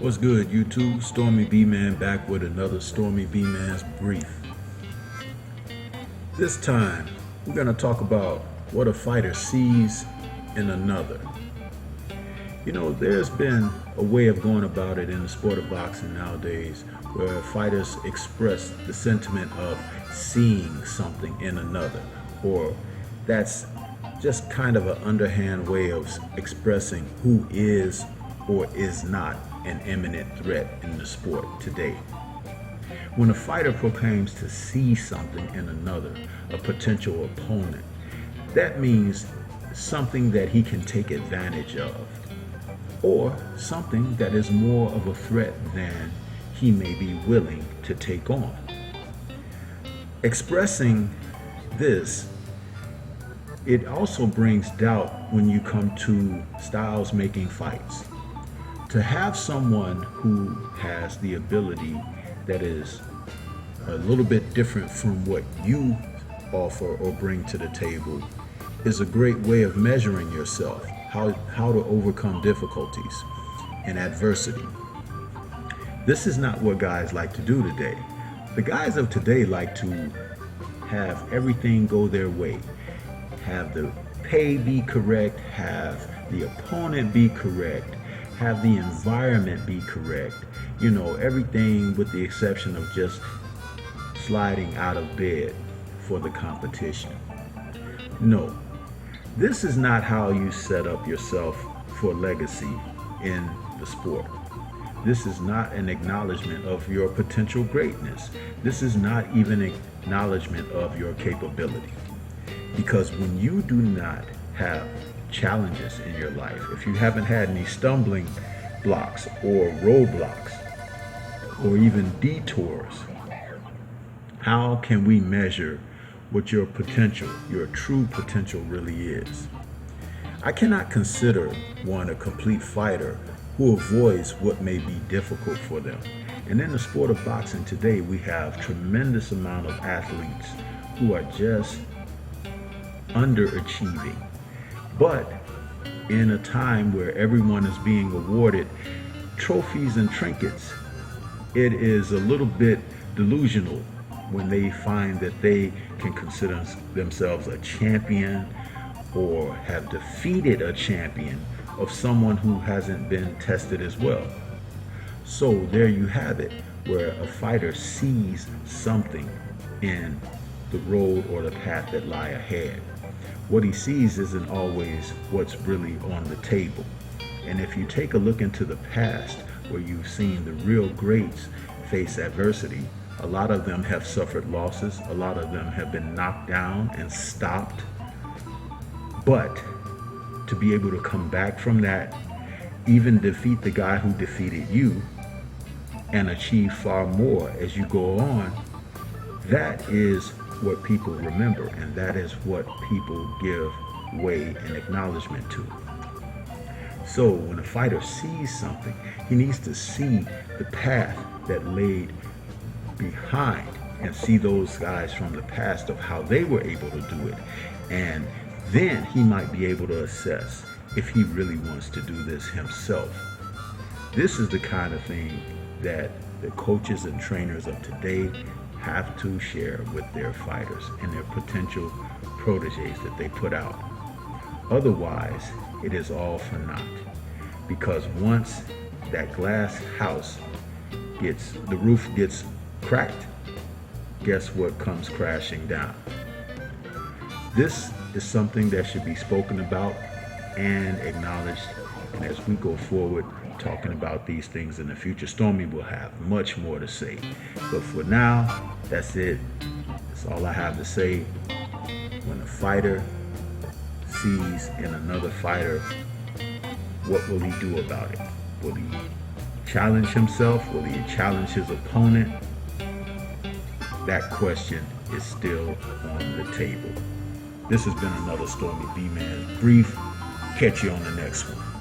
What's good, YouTube? Stormybman back with another Stormybman's brief. This time, we're going to talk about what a fighter sees in another. You know, there's been a way of going about it in the sport of boxing nowadays where fighters express the sentiment of seeing something in another, or that's just kind of an underhand way of expressing who is or is not an imminent threat in the sport today. When a fighter proclaims to see something in another, a potential opponent, that means something that he can take advantage of, or something that is more of a threat than he may be willing to take on. Expressing this, it also brings doubt when you come to styles making fights. To have someone who has the ability that is a little bit different from what you offer or bring to the table is a great way of measuring yourself, how to overcome difficulties and adversity. This is not what guys like to do today. The guys of today like to have everything go their way, have the pay be correct, have the opponent be correct, have the environment be correct, you know, everything with the exception of just sliding out of bed for the competition. No, this is not how you set up yourself for legacy in the sport. This is not an acknowledgement of your potential greatness. This is not even an acknowledgement of your capability. Because when you do not have challenges in your life, if you haven't had any stumbling blocks or roadblocks or even detours, how can we measure what your potential, your true potential really is? I cannot consider one a complete fighter who avoids what may be difficult for them. And in the sport of boxing today, we have tremendous amount of athletes who are just underachieving. But in a time where everyone is being awarded trophies and trinkets, it is a little bit delusional when they find that they can consider themselves a champion or have defeated a champion of someone who hasn't been tested as well. So there you have it, where a fighter sees something in the road or the path that lie ahead. What he sees isn't always what's really on the table. And if you take a look into the past where you've seen the real greats face adversity, a lot of them have suffered losses, a lot of them have been knocked down and stopped. But to be able to come back from that, even defeat the guy who defeated you, and achieve far more as you go on, that is what people remember, and that is what people give way and acknowledgement to. So when a fighter sees something, he needs to see the path that laid behind and see those guys from the past of how they were able to do it. And then he might be able to assess if he really wants to do this himself. This is the kind of thing that the coaches and trainers of today have to share with their fighters and their potential proteges that they put out. Otherwise, it is all for naught. Because once that glass house the roof gets cracked, guess what comes crashing down? This is something that should be spoken about and acknowledged. And as we go forward talking about these things in the future, Stormy will have much more to say. But for now, that's it. That's all I have to say. When a fighter sees in another fighter, what will he do about it? Will he challenge himself? Will he challenge his opponent? That question is still on the table. This has been another Stormybman brief. Catch you on the next one.